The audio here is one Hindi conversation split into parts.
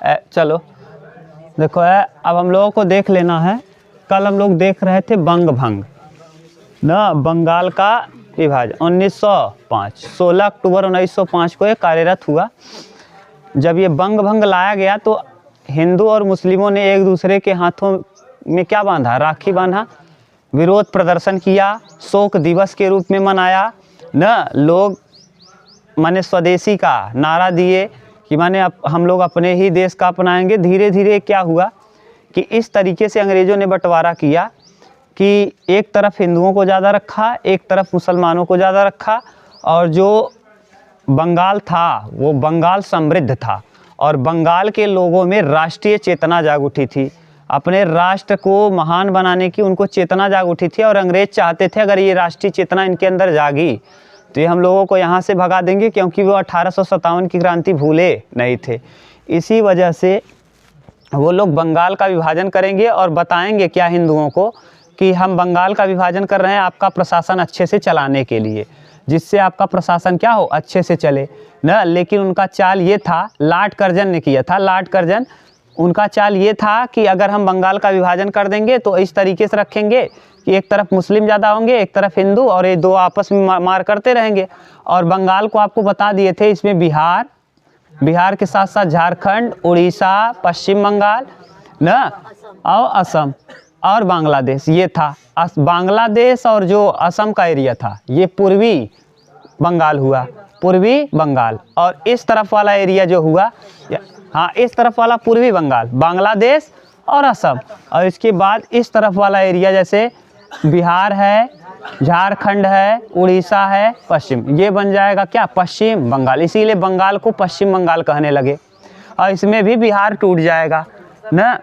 चलो देखो अब हम लोगों को देख लेना है। कल हम लोग देख रहे थे बंग भंग ना, बंगाल का विभाजन 1905, 16 अक्टूबर 1905 को ये कार्यरत हुआ। जब ये बंग भंग लाया गया तो हिंदू और मुस्लिमों ने एक दूसरे के हाथों में क्या बांधा, राखी बांधा, विरोध प्रदर्शन किया, शोक दिवस के रूप में मनाया न। लोग माने स्वदेशी का नारा दिए कि माने हम लोग अपने ही देश का अपनाएंगे। धीरे धीरे क्या हुआ कि इस तरीके से अंग्रेज़ों ने बंटवारा किया कि एक तरफ हिंदुओं को ज़्यादा रखा, एक तरफ मुसलमानों को ज़्यादा रखा, और जो बंगाल था वो बंगाल समृद्ध था और बंगाल के लोगों में राष्ट्रीय चेतना जाग उठी थी। अपने राष्ट्र को महान बनाने की उनको चेतना जाग उठी थी और अंग्रेज़ चाहते थे अगर ये राष्ट्रीय चेतना इनके अंदर जागी तो ये हम लोगों को यहाँ से भगा देंगे, क्योंकि वो 1857 की क्रांति भूले नहीं थे। इसी वजह से वो लोग बंगाल का विभाजन करेंगे और बताएंगे क्या हिंदुओं को कि हम बंगाल का विभाजन कर रहे हैं आपका प्रशासन अच्छे से चलाने के लिए, जिससे आपका प्रशासन क्या हो, अच्छे से चले न। लेकिन उनका चाल ये था, लॉर्ड कर्जन ने किया था, लॉर्ड कर्जन, उनका चाल ये था कि अगर हम बंगाल का विभाजन कर देंगे तो इस तरीके से रखेंगे कि एक तरफ मुस्लिम ज़्यादा होंगे, एक तरफ हिंदू, और ये दो आपस में मार करते रहेंगे। और बंगाल को आपको बता दिए थे इसमें बिहार के साथ साथ झारखंड, उड़ीसा, पश्चिम बंगाल न, और असम और बांग्लादेश ये था। बांग्लादेश और जो असम का एरिया था ये पूर्वी बंगाल हुआ, पूर्वी बंगाल। और इस तरफ वाला एरिया जो हुआ, हाँ इस तरफ वाला पूर्वी बंगाल, बांग्लादेश और असम। और इसके बाद इस तरफ वाला एरिया जैसे बिहार है, झारखंड है, उड़ीसा है, पश्चिम, ये बन जाएगा क्या, पश्चिम बंगाल। इसीलिए बंगाल को पश्चिम बंगाल कहने लगे। और इसमें भी बिहार टूट जाएगा न,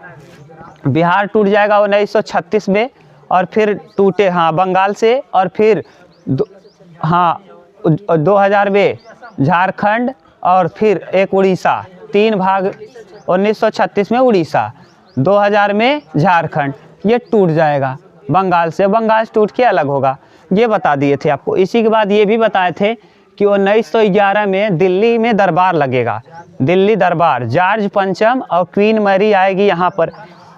बिहार टूट जाएगा 1936 में, और फिर टूटे हाँ बंगाल से, और फिर 2000 में झारखंड और फिर एक उड़ीसा, 3 भाग। 1936 में उड़ीसा, 2000 में झारखंड, ये टूट जाएगा बंगाल से, बंगाल से टूट के अलग होगा, ये बता दिए थे आपको। इसी के बाद ये भी बताए थे कि 1911 में दिल्ली में दरबार लगेगा, दिल्ली दरबार, जॉर्ज पंचम और क्वीन मैरी आएगी यहाँ पर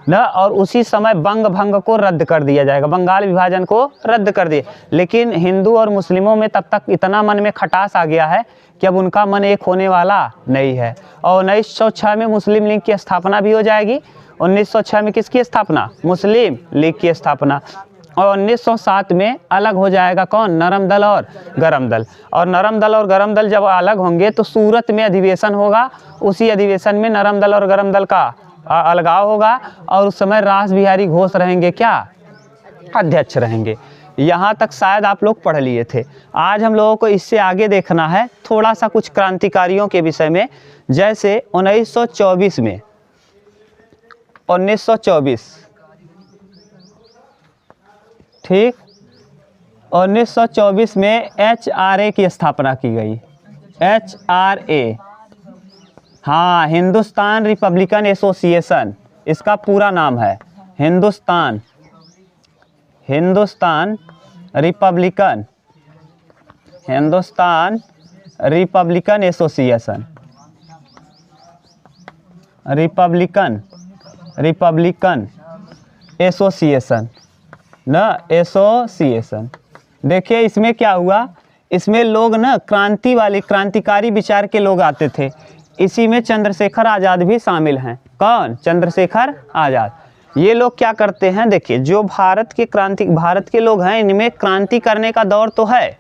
न, और उसी समय बंग भंग को रद्द कर दिया जाएगा, बंगाल विभाजन को रद्द कर दिए। लेकिन हिंदू और मुस्लिमों में तब तक इतना मन में खटास आ गया है कि अब उनका मन एक होने वाला नहीं है। और 1906 में मुस्लिम लीग की स्थापना भी हो जाएगी। 1906 में किसकी स्थापना, मुस्लिम लीग की स्थापना। और 1907 में अलग हो जाएगा कौन, नरम दल और गरम दल। और नरम दल और गरम दल जब अलग होंगे तो सूरत में अधिवेशन होगा, उसी अधिवेशन में नरम दल और गरम दल का अलगाव होगा, और उस समय रास बिहारी घोष रहेंगे क्या, अध्यक्ष रहेंगे। यहाँ तक शायद आप लोग पढ़ लिए थे। आज हम लोगों को इससे आगे देखना है थोड़ा सा कुछ क्रांतिकारियों के विषय में। जैसे 1924 में 1924 ठीक, 1924 में HRA की स्थापना की गई। HRA, हाँ हिंदुस्तान रिपब्लिकन एसोसिएशन, इसका पूरा नाम है Hindustan Republican association, Republican association न, एसोसिएशन। देखिए इसमें क्या हुआ, इसमें लोग न क्रांतिकारी विचार के लोग आते थे। इसी में चंद्रशेखर आज़ाद भी शामिल हैं। कौन, चंद्रशेखर आज़ाद। ये लोग क्या करते हैं, देखिए जो भारत के लोग हैं, इनमें क्रांति करने का दौर तो है,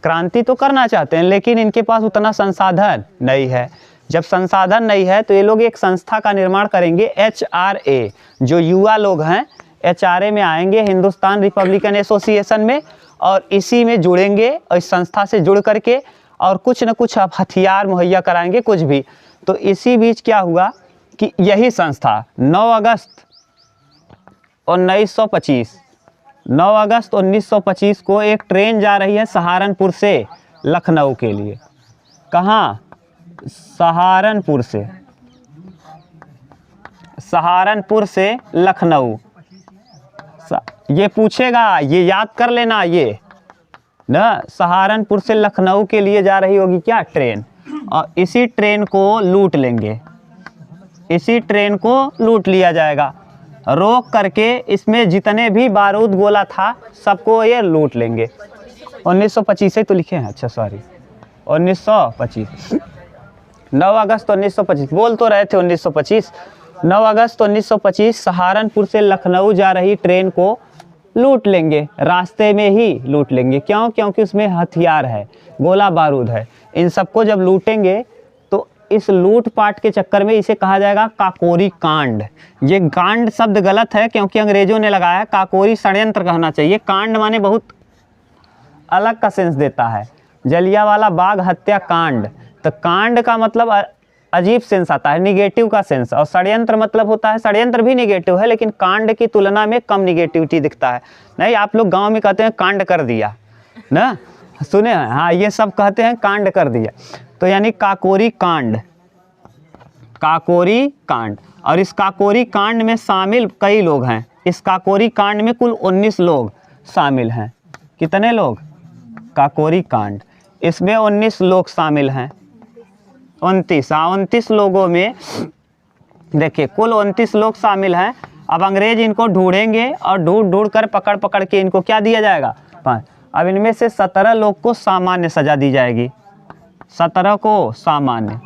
क्रांति तो करना चाहते हैं, लेकिन इनके पास उतना संसाधन नहीं है। जब संसाधन नहीं है तो ये लोग एक संस्था का निर्माण करेंगे, HRA। जो युवा लोग हैं HRA में आएंगे, हिंदुस्तान रिपब्लिकन एसोसिएशन में, और इसी में जुड़ेंगे और इस संस्था से जुड़ करके और कुछ न कुछ हथियार मुहैया कराएंगे, कुछ भी। तो इसी बीच क्या हुआ कि यही संस्था 9 अगस्त 1925 को एक ट्रेन जा रही है सहारनपुर से लखनऊ के लिए। कहाँ, सहारनपुर से लखनऊ। ये पूछेगा, ये याद कर लेना, ये ना सहारनपुर से लखनऊ के लिए जा रही होगी क्या ट्रेन, और इसी ट्रेन को लूट लेंगे, इसी ट्रेन को लूट लिया जाएगा। रोक करके इसमें जितने भी बारूद गोला था सबको ये लूट लेंगे। 1925 से तो लिखे हैं, अच्छा सॉरी 1925, 9 अगस्त 1925, बोल तो रहे थे 1925। 9 अगस्त 1925 सहारनपुर से लखनऊ जा रही ट्रेन को लूट लेंगे, रास्ते में ही लूट लेंगे। क्यों? क्योंकि उसमें हथियार है, गोला बारूद है। इन सबको जब लूटेंगे तो इस लूटपाट के चक्कर में इसे कहा जाएगा काकोरी कांड। ये कांड शब्द गलत है क्योंकि अंग्रेजों ने लगाया, काकोरी षड्यंत्र कहना चाहिए। कांड माने बहुत अलग का सेंस देता है। जलियांवाला बाग हत्याकांड, तो कांड का मतलब अजीब सेंस आता है, निगेटिव का सेंस, और षड्यंत्र मतलब होता है, षड्यंत्र भी निगेटिव है लेकिन कांड की तुलना में कम निगेटिविटी दिखता है। नहीं, आप लोग गांव में कहते हैं कांड कर दिया ना, सुने हैं? हाँ, ये सब कहते हैं कांड कर दिया, तो यानी काकोरी कांड, काकोरी कांड। और इस काकोरी कांड में शामिल कई लोग हैं। इस काकोरी कांड में कुल 19 लोग शामिल हैं। कितने लोग? काकोरी कांड, इसमें 19 लोग शामिल हैं। 29 लोगों में देखिए कुल 29 लोग शामिल हैं। अब अंग्रेज इनको ढूंढेंगे और ढूंढ कर पकड़ के इनको क्या दिया जाएगा? 5। अब इनमें से 17 लोग को सामान्य सजा दी जाएगी, 17 को सामान्य,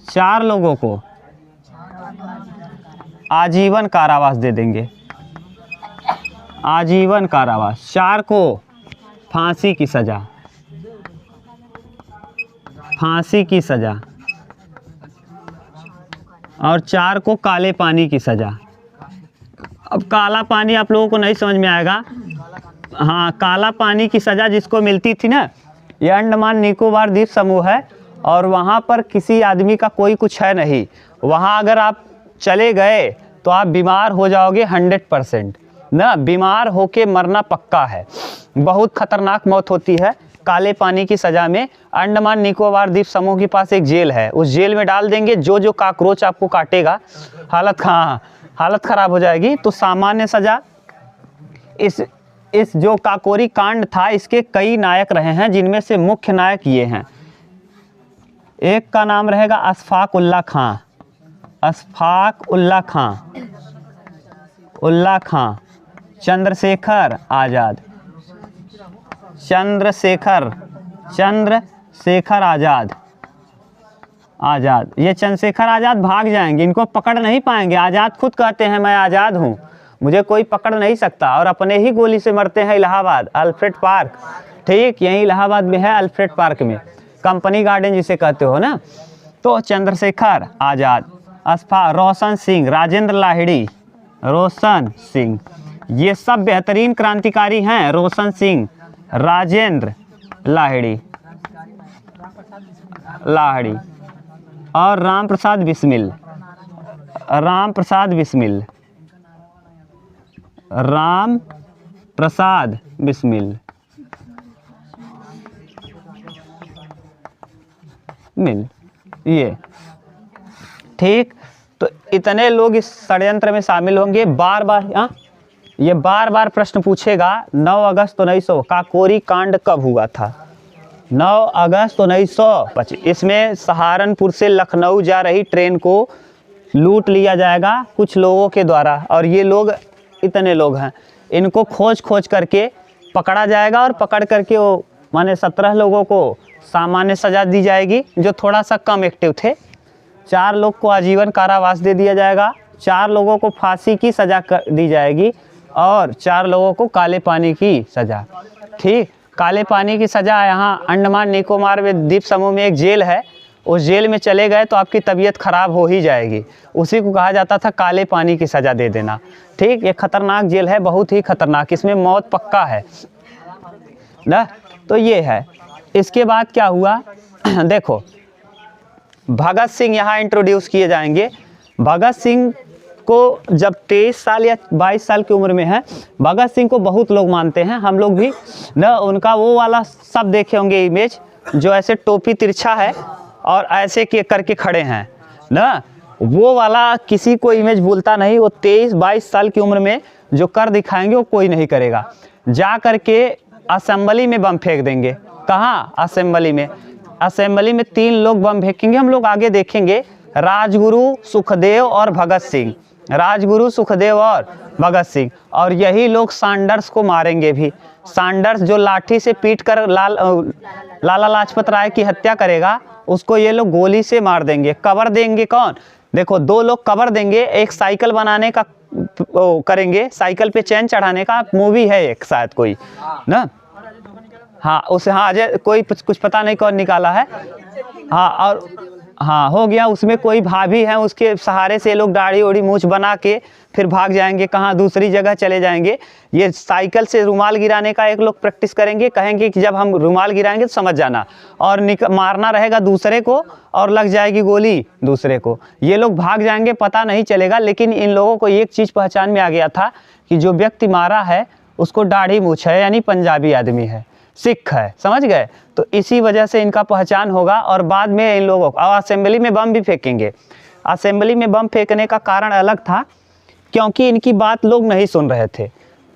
4 लोगों को आजीवन कारावास दे देंगे, आजीवन कारावास, 4 को फांसी की सजा, फांसी की सजा, और 4 को काले पानी की सजा। अब काला पानी आप लोगों को नहीं समझ में आएगा। हाँ, काला पानी की सजा जिसको मिलती थी ना, ये अंडमान निकोबार द्वीप समूह है और वहाँ पर किसी आदमी का कोई कुछ है नहीं। वहाँ अगर आप चले गए तो आप बीमार हो जाओगे 100% ना, बीमार होके मरना पक्का है, बहुत खतरनाक मौत होती है काले पानी की सज़ा में। अंडमान निकोबार द्वीप समूह के पास एक जेल है, उस जेल में डाल देंगे, जो काकरोच आपको काटेगा हालत ख़राब हो जाएगी। तो सामान्य सज़ा, इस जो काकोरी कांड था इसके कई नायक रहे हैं, जिनमें से मुख्य नायक ये हैं। एक का नाम रहेगा अशफाक उल्ला खां, अशफाक उल्ला खां, उल्ला खां, चंद्रशेखर आज़ाद, चंद्रशेखर आज़ाद, ये चंद्रशेखर आज़ाद भाग जाएंगे, इनको पकड़ नहीं पाएंगे। आज़ाद खुद कहते हैं मैं आज़ाद हूँ, मुझे कोई पकड़ नहीं सकता, और अपने ही गोली से मरते हैं इलाहाबाद, अल्फ्रेड पार्क, ठीक यहीं इलाहाबाद में है, अल्फ्रेड पार्क में, कंपनी गार्डन जिसे कहते हो ना। तो चंद्रशेखर आज़ाद, रोशन सिंह, राजेंद्र लाहिड़ी, रोशन सिंह, ये सब बेहतरीन क्रांतिकारी हैं। रोशन सिंह, राजेंद्र लाहिड़ी और राम प्रसाद बिस्मिल, राम प्रसाद बिस्मिल ये ठीक। तो इतने लोग इस षड्यंत्र में शामिल होंगे। ये बार बार प्रश्न पूछेगा 9 अगस्त 1900 काकोरी कांड कब हुआ था? 9 अगस्त 1925। इसमें सहारनपुर से लखनऊ जा रही ट्रेन को लूट लिया जाएगा कुछ लोगों के द्वारा, और ये लोग इतने लोग हैं, इनको खोज करके पकड़ा जाएगा, और पकड़ करके वो माने 17 लोगों को सामान्य सज़ा दी जाएगी जो थोड़ा सा कम एक्टिव थे, 4 लोग को आजीवन कारावास दे दिया जाएगा, 4 लोगों को फांसी की सज़ा दी जाएगी, और 4 लोगों को काले पानी की सज़ा। ठीक, काले पानी की सज़ा यहाँ अंडमान निकोबार में द्वीप समूह में एक जेल है, उस जेल में चले गए तो आपकी तबीयत ख़राब हो ही जाएगी, उसी को कहा जाता था काले पानी की सज़ा दे देना। ठीक, ये खतरनाक जेल है, बहुत ही खतरनाक, इसमें मौत पक्का है ना। तो ये है। इसके बाद क्या हुआ देखो, भगत सिंह यहाँ इंट्रोड्यूस किए जाएंगे। भगत सिंह को जब 23 साल या 22 साल की उम्र में है, भगत सिंह को बहुत लोग मानते हैं, हम लोग भी ना। उनका वो वाला सब देखे होंगे इमेज, जो ऐसे टोपी तिरछा है और ऐसे करके खड़े हैं ना, वो वाला किसी को इमेज भूलता नहीं। वो 23-22 साल की उम्र में जो कर दिखाएंगे वो कोई नहीं करेगा। जा करके असेंबली में बम फेंक देंगे। कहाँ? असेंबली में 3 लोग बम फेंकेंगे, हम लोग आगे देखेंगे। राजगुरु सुखदेव और भगत सिंह, राजगुरु सुखदेव और भगत सिंह। और यही लोग सैंडर्स को मारेंगे भी। सैंडर्स जो लाठी से पीट कर लाला लाजपत राय की हत्या करेगा, उसको ये लोग गोली से मार देंगे। कवर देंगे कौन? देखो, दो लोग कवर देंगे, एक साइकिल बनाने का करेंगे, साइकिल पे चैन चढ़ाने का मूवी है एक, शायद कोई ना, हाँ उसे, हाँ अजय कोई कुछ पता नहीं कौन निकाला है, हाँ और हाँ हो गया। उसमें कोई भाभी है, उसके सहारे से लोग दाढ़ी ओढ़ी मूछ बना के फिर भाग जाएंगे, कहाँ दूसरी जगह चले जाएंगे। ये साइकिल से रुमाल गिराने का एक लोग प्रैक्टिस करेंगे, कहेंगे कि जब हम रुमाल गिराएंगे तो समझ जाना, और मारना रहेगा दूसरे को और लग जाएगी गोली दूसरे को। ये लोग भाग जाएंगे, पता नहीं चलेगा। लेकिन इन लोगों को एक चीज़ पहचान में आ गया था कि जो व्यक्ति मारा है उसको दाढ़ी मूछ है, यानी पंजाबी आदमी है, सिख है, समझ गए। तो इसी वजह से इनका पहचान होगा। और बाद में इन लोगों को असेंबली में बम भी फेंकेंगे। असेंबली में बम फेंकने का कारण अलग था, क्योंकि इनकी बात लोग नहीं सुन रहे थे।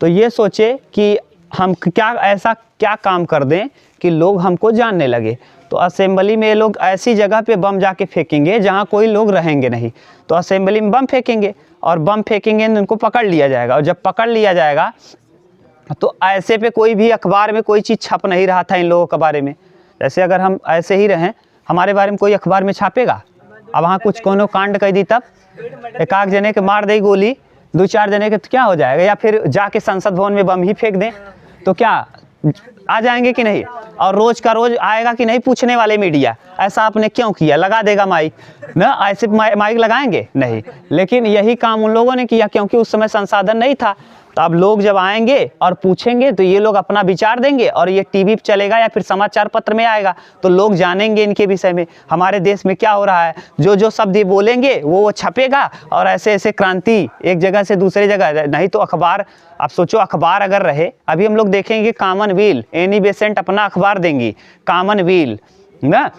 तो ये सोचे कि हम ऐसा क्या काम कर दें कि लोग हमको जानने लगे। तो असेंबली में ये लोग ऐसी जगह पे बम जाके फेंकेंगे जहाँ कोई लोग रहेंगे नहीं। तो असेंबली में बम फेंकेंगे, और बम फेंकेंगे तो उनको पकड़ लिया जाएगा। और जब पकड़ लिया जाएगा तो ऐसे पे कोई भी अखबार में कोई चीज़ छप नहीं रहा था इन लोगों के बारे में। जैसे अगर हम ऐसे ही रहें, हमारे बारे में कोई अखबार में छापेगा? अब वहाँ कुछ कोनो कांड कर दी, तब एक आध जने के मार दे गोली, दो चार जने के तो क्या हो जाएगा? या फिर जाके संसद भवन में बम ही फेंक दें तो क्या आ जाएंगे कि नहीं? और रोज का रोज आएगा कि नहीं पूछने वाले मीडिया, ऐसा आपने क्यों किया, लगा देगा माइक ना, ऐसे माइक लगाएंगे नहीं। लेकिन यही काम उन लोगों ने किया, क्योंकि उस समय संसाधन नहीं था। तो अब लोग जब आएंगे और पूछेंगे तो ये लोग अपना विचार देंगे, और ये टीवी पे चलेगा या फिर समाचार पत्र में आएगा, तो लोग जानेंगे इनके विषय में, हमारे देश में क्या हो रहा है। जो जो शब्द ये बोलेंगे वो छपेगा, और ऐसे ऐसे क्रांति एक जगह से दूसरी जगह। नहीं तो अखबार, आप सोचो अखबार अगर रहे, अभी हम लोग देखेंगे कॉमनवेल्थ, एनी बेसेंट अपना अखबार देंगी कॉमनवेल्थ ना,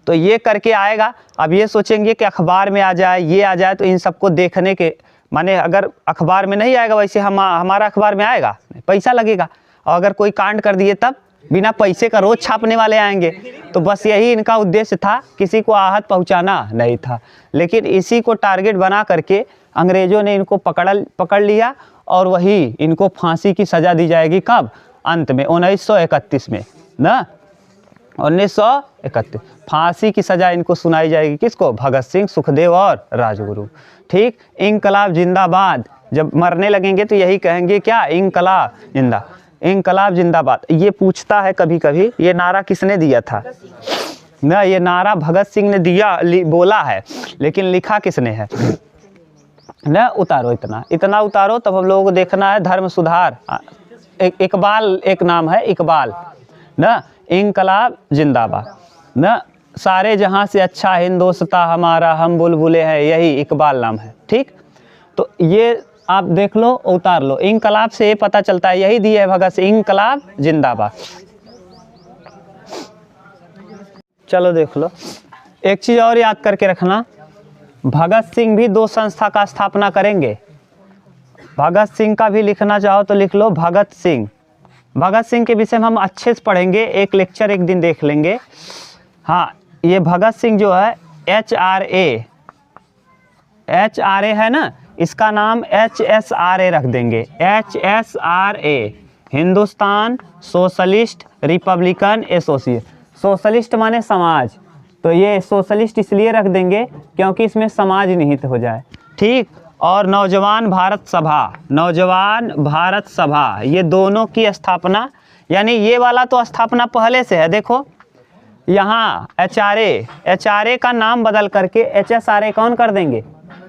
तो ये करके आएगा। अब ये सोचेंगे कि अखबार में आ जाए, ये आ जाए, तो इन सबको देखने के माने अगर अखबार में नहीं आएगा, वैसे हमारा अखबार में आएगा, पैसा लगेगा। और अगर कोई कांड कर दिए तब बिना पैसे का रोज छापने वाले आएंगे। तो बस यही इनका उद्देश्य था, किसी को आहत पहुंचाना नहीं था। लेकिन इसी को टारगेट बना करके अंग्रेजों ने इनको पकड़ लिया, और वही इनको फांसी की सज़ा दी जाएगी। कब? अंत में 1931 में ना, 1931 फांसी की सज़ा इनको सुनाई जाएगी। किसको? भगत सिंह, सुखदेव और राजगुरु। ठीक, इंकलाब जिंदाबाद। जब मरने लगेंगे तो यही कहेंगे, क्या? इंकलाब जिंदा, इंकलाब जिंदाबाद। ये पूछता है कभी कभी, ये नारा किसने दिया था ना? ये नारा भगत सिंह ने दिया, बोला है, लेकिन लिखा किसने है ना? उतारो, इतना उतारो, तब हम लोगों को देखना है धर्म सुधार। इकबाल एक नाम है, इकबाल ना, इंकलाब जिंदाबाद ना, सारे जहां से अच्छा हिंदोस्तां हमारा, हम बुलबुले हैं, यही इकबाल नाम है। ठीक, तो ये आप देख लो, उतार लो। इंकलाब से ये पता चलता है, यही दिया है भगत सिंह, इंकलाब जिंदाबाद। चलो देख लो, एक चीज़ और याद करके रखना, भगत सिंह भी दो संस्था का स्थापना करेंगे। भगत सिंह का भी लिखना चाहो तो लिख लो, भगत सिंह। भगत सिंह के विषय में हम अच्छे से पढ़ेंगे, एक लेक्चर एक दिन देख लेंगे। हाँ, ये भगत सिंह जो है HRA है ना, इसका नाम HSRA रख देंगे, HSRA, Hindustan socialist Republican association. Socialist माने समाज, तो ये सोशलिस्ट इसलिए रख देंगे क्योंकि इसमें समाज निहित हो जाए। ठीक, और नौजवान भारत सभा, नौजवान भारत सभा, ये दोनों की स्थापना, यानी ये वाला तो स्थापना पहले से है। देखो यहाँ HRA का नाम बदल करके HSRA कौन कर देंगे?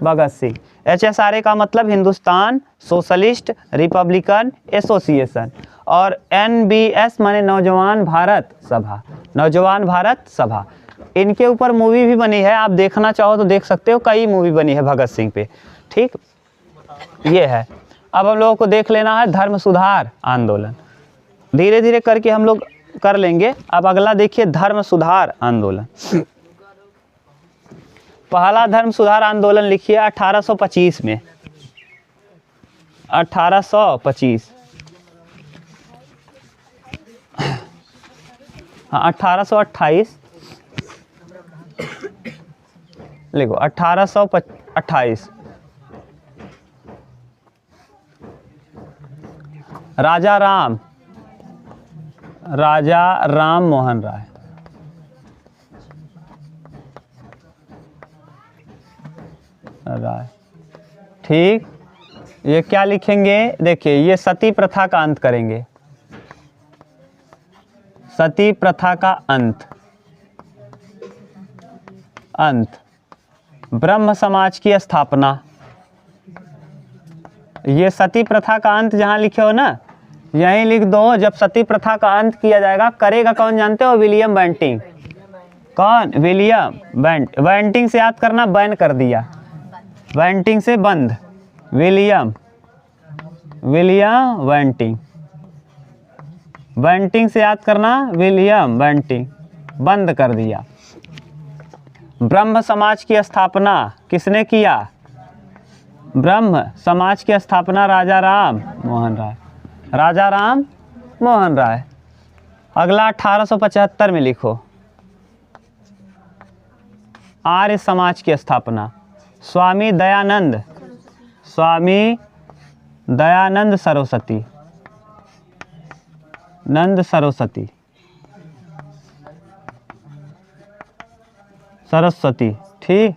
भगत सिंह। HSRA का मतलब हिंदुस्तान सोशलिस्ट रिपब्लिकन एसोसिएशन, और NBS माने नौजवान भारत सभा, नौजवान भारत सभा। इनके ऊपर मूवी भी बनी है, आप देखना चाहो तो देख सकते हो, कई मूवी बनी है भगत सिंह पे। ठीक, ये है। अब हम लोगों को देख लेना है धर्म सुधार आंदोलन, धीरे धीरे करके हम लोग कर लेंगे। अब अगला देखिए, धर्म सुधार आंदोलन। पहला धर्म सुधार आंदोलन लिखिए 1825 में, 1825, हाँ 1828, लिखो 1828। राजा राम मोहन राय। ठीक, ये क्या लिखेंगे, देखिए ये सती प्रथा का अंत करेंगे, सती प्रथा का अंत। ब्रह्म समाज की स्थापना, ये सती प्रथा का अंत जहाँ लिखे हो ना, यहीं लिख दो। जब सती प्रथा का अंत किया जाएगा, करेगा कौन जानते हो? William Bentinck. कौन? विलियम बेंटिंग से याद करना, बैन कर दिया, बेंटिंग से बंद, विलियम बेंटिंग से याद करना, विलियम बेंटिंग, बंद कर दिया। ब्रह्म समाज की स्थापना किसने किया? ब्रह्म समाज की स्थापना राजा राम मोहन राय। अगला 1875 में लिखो, आर्य समाज की स्थापना, स्वामी दयानंद सरस्वती, ठीक।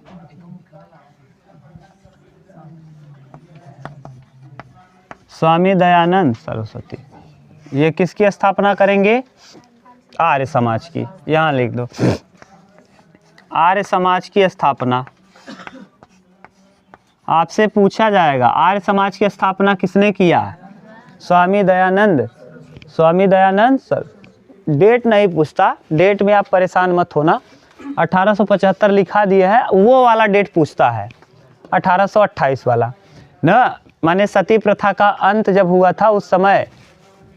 स्वामी दयानंद सरस्वती, ये किसकी स्थापना करेंगे? आर्य समाज की, यहाँ लिख दो, आर्य समाज की स्थापना। आपसे पूछा जाएगा आर्य समाज की स्थापना किसने किया? स्वामी दयानंद सर। डेट नहीं पूछता, डेट में आप परेशान मत होना। 1875 लिखा दिया है, वो वाला डेट पूछता है, 1828 वाला ना। माने सती प्रथा का अंत जब हुआ था उस समय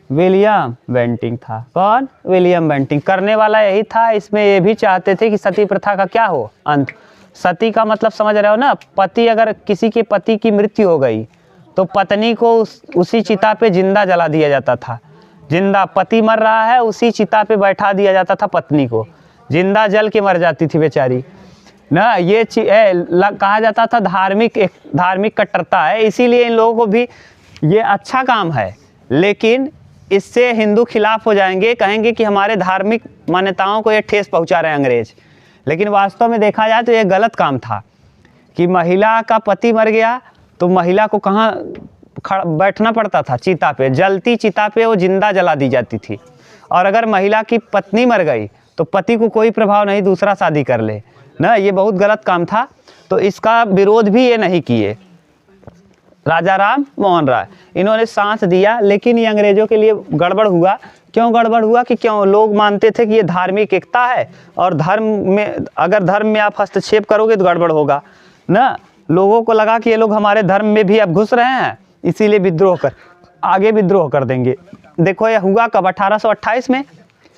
विलियम बेंटिंग था। कौन? William Bentinck. करने वाला यही था, इसमें ये भी चाहते थे कि सती प्रथा का क्या हो? अंत। सती का मतलब समझ रहे हो ना, पति, अगर किसी के पति की मृत्यु हो गई तो पत्नी को उसी चिता पे जिंदा जला दिया जाता था। जिंदा, पति मर रहा है, उसी चिता पे बैठा दिया जाता था पत्नी को, जिंदा जल के मर जाती थी बेचारी ना। ये कहा जाता था धार्मिक कट्टरता है, इसीलिए इन लोगों को भी ये अच्छा काम है, लेकिन इससे हिंदू खिलाफ हो जाएंगे, कहेंगे कि हमारे धार्मिक मान्यताओं को ये ठेस पहुंचा रहे हैं अंग्रेज। लेकिन वास्तव में देखा जाए तो ये गलत काम था कि महिला का पति मर गया तो महिला को कहाँ बैठना पड़ता था? चिता पे, जलती चिता पे वो जिंदा जला दी जाती थी। और अगर महिला की पत्नी मर गई तो पति को कोई प्रभाव नहीं, दूसरा शादी कर ले ना। ये बहुत गलत काम था, तो इसका विरोध भी ये नहीं किए। राजा राम मोहन राय, इन्होंने साथ दिया, लेकिन ये अंग्रेजों के लिए गड़बड़ हुआ। क्यों गड़बड़ हुआ? कि क्यों लोग मानते थे कि ये धार्मिक एकता है, और अगर धर्म में आप हस्तक्षेप करोगे तो गड़बड़ होगा ना। लोगों को लगा कि ये लोग हमारे धर्म में भी अब घुस रहे हैं, इसीलिए आगे विद्रोह कर देंगे। देखो ये हुआ कब? 1828 में,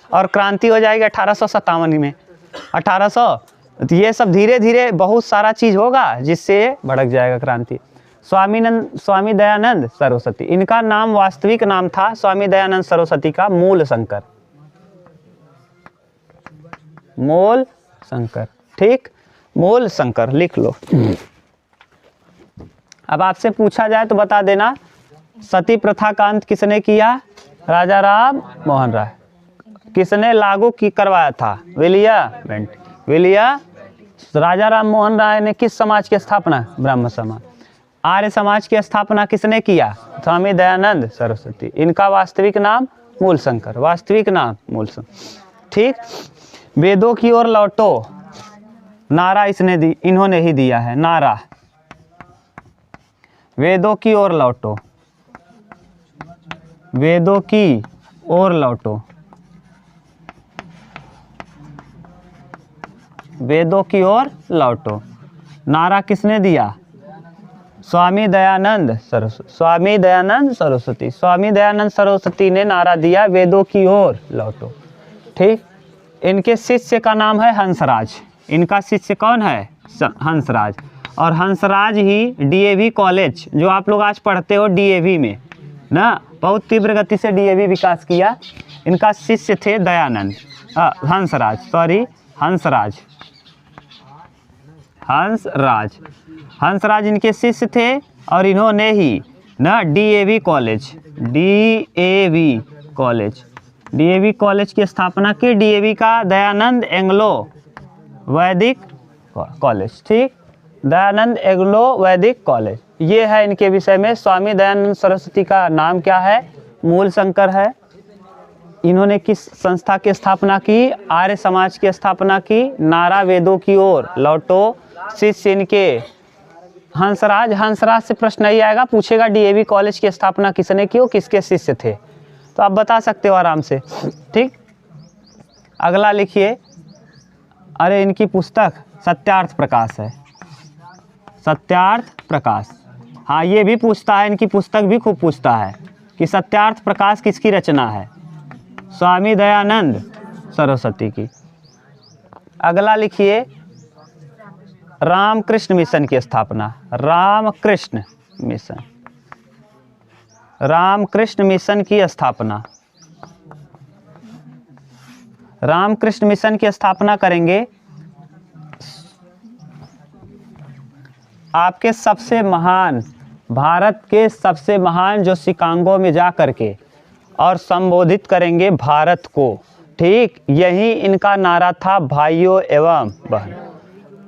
और क्रांति हो जाएगी 1857 में। 1800, ये सब धीरे धीरे बहुत सारा चीज़ होगा जिससे भड़क जाएगा क्रांति। स्वामी दयानंद सरस्वती, इनका नाम, वास्तविक नाम था स्वामी दयानंद सरस्वती का मूल शंकर, ठीक, मूल शंकर लिख लो। अब आपसे पूछा जाए तो बता देना, सती प्रथा का अंत किसने किया? राजा राम मोहन राय। किसने लागू करवाया था? राजा राम मोहन राय ने किस समाज की स्थापना? ब्रह्म समाज। आर्य समाज की स्थापना किसने किया? स्वामी दयानंद सरस्वती। इनका वास्तविक नाम मूल शंकर, ठीक। वेदों की ओर लौटो, नारा इन्होंने ही दिया है, नारा, वेदों की ओर लौटो, वेदों की ओर लौटो, वेदों की ओर लौटो। नारा किसने दिया? स्वामी दयानंद सरस्वती ने नारा दिया, वेदों की ओर लौटो, ठीक। इनके शिष्य का नाम है हंसराज। इनका शिष्य कौन है? हंसराज। और हंसराज ही डीएवी कॉलेज, जो आप लोग आज पढ़ते हो डीएवी में ना, बहुत तीव्र गति से डीएवी विकास किया। इनका शिष्य थे हंसराज। हंसराज इनके शिष्य थे और इन्होंने ही ना डीएवी कॉलेज की स्थापना की। डीएवी का दयानंद एंग्लो वैदिक कॉलेज, ठीक, दयानंद एंग्लो वैदिक कॉलेज। ये है इनके विषय में। स्वामी दयानंद सरस्वती का नाम क्या है? मूल शंकर है। इन्होंने किस संस्था की स्थापना की? आर्य समाज की स्थापना की। नारा वेदों की ओर लौटो। शिष्य इनके हंसराज। हंसराज से प्रश्न नहीं आएगा, पूछेगा डीएवी कॉलेज की स्थापना किसने की, वो किसके शिष्य थे, तो आप बता सकते हो आराम से, ठीक। अगला लिखिए। अरे इनकी पुस्तक सत्यार्थ प्रकाश है, सत्यार्थ प्रकाश। हाँ, ये भी पूछता है, इनकी पुस्तक भी खूब पूछता है कि सत्यार्थ प्रकाश किसकी रचना है? स्वामी दयानंद सरस्वती की। अगला लिखिए, रामकृष्ण मिशन की स्थापना। रामकृष्ण मिशन की स्थापना। रामकृष्ण मिशन की स्थापना करेंगे आपके सबसे महान, भारत के सबसे महान जो शिकागो में जा करके और संबोधित करेंगे भारत को, ठीक। यही इनका नारा था, भाइयों एवं बहन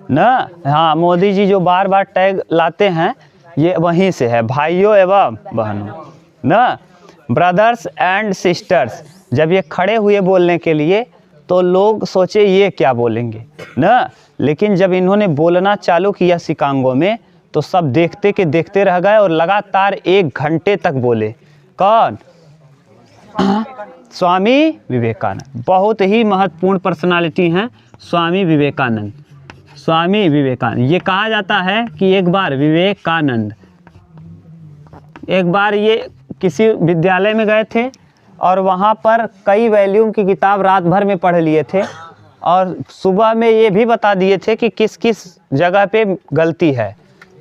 ना। हाँ, मोदी जी जो बार बार टैग लाते हैं ये वहीं से है, भाइयों एवं बहनों ना, ब्रदर्स एंड सिस्टर्स। जब ये खड़े हुए बोलने के लिए तो लोग सोचे ये क्या बोलेंगे ना, लेकिन जब इन्होंने बोलना चालू किया शिकागो में तो सब देखते के देखते रह गए और लगातार 1 घंटे तक बोले। कौन? स्वामी विवेकानंद। बहुत ही महत्वपूर्ण पर्सनालिटी हैं स्वामी विवेकानंद। स्वामी विवेकानंद, ये कहा जाता है कि एक बार विवेकानंद, एक बार ये किसी विद्यालय में गए थे और वहाँ पर कई वॉल्यूम की किताब रात भर में पढ़ लिए थे और सुबह में ये भी बता दिए थे कि किस किस जगह पे गलती है।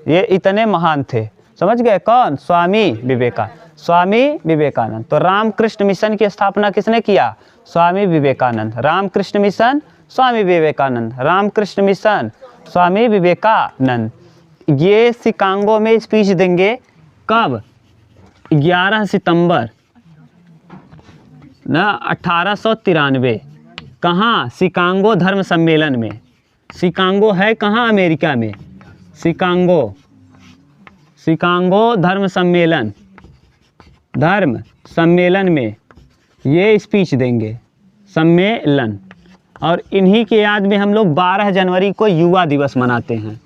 ये इतने महान थे, समझ गए? कौन? स्वामी विवेकानंद। स्वामी विवेकानंद। तो रामकृष्ण मिशन की स्थापना किसने किया? स्वामी विवेकानंद। रामकृष्ण मिशन, स्वामी विवेकानंद। रामकृष्ण मिशन, स्वामी विवेकानंद। ये शिकागो में स्पीच देंगे कब? 11 सितंबर ना 1893। कहाँ? शिकागो धर्म सम्मेलन में। शिकागो है कहाँ? अमेरिका में। शिकागो धर्म सम्मेलन में ये स्पीच देंगे, सम्मेलन। और इन्हीं के याद में हम लोग 12 जनवरी को युवा दिवस मनाते हैं।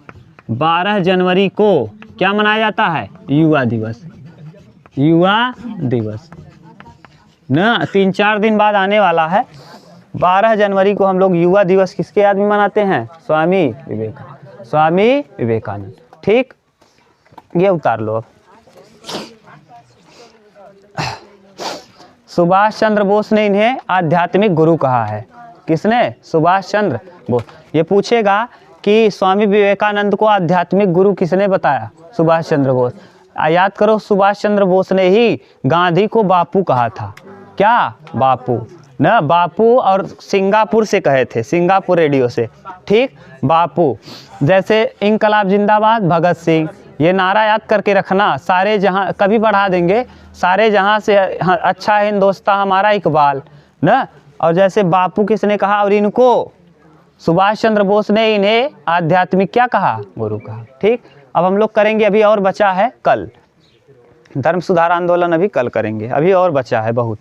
12 जनवरी को क्या मनाया जाता है? युवा दिवस। युवा दिवस ना 3-4 दिन बाद आने वाला है। 12 जनवरी को हम लोग युवा दिवस किसके याद में मनाते हैं? स्वामी विवेकानंद। स्वामी विवेकानंद, ठीक। ये उतार लो अब। सुभाष चंद्र बोस ने इन्हें आध्यात्मिक गुरु कहा है। किसने? सुभाष चंद्र बोस। ये पूछेगा कि स्वामी विवेकानंद को आध्यात्मिक गुरु किसने बताया? सुभाष चंद्र बोस। याद करो, सुभाष चंद्र बोस ने ही गांधी को बापू कहा था। क्या? बापू ना, बापू। और सिंगापुर से कहे थे, सिंगापुर रेडियो से, ठीक। बापू। जैसे इंकलाब जिंदाबाद, भगत सिंह। ये नारा याद करके रखना, सारे जहां, कभी बढ़ा देंगे, सारे जहां से अच्छा है हिंदुस्तान हमारा इकबाल ना। और जैसे बापू किसने कहा? और इनको सुभाष चंद्र बोस ने इन्हें आध्यात्मिक क्या कहा? गुरु कहा, ठीक। अब हम लोग करेंगे, अभी और बचा है कल, धर्म सुधार आंदोलन अभी कल करेंगे, अभी और बचा है बहुत।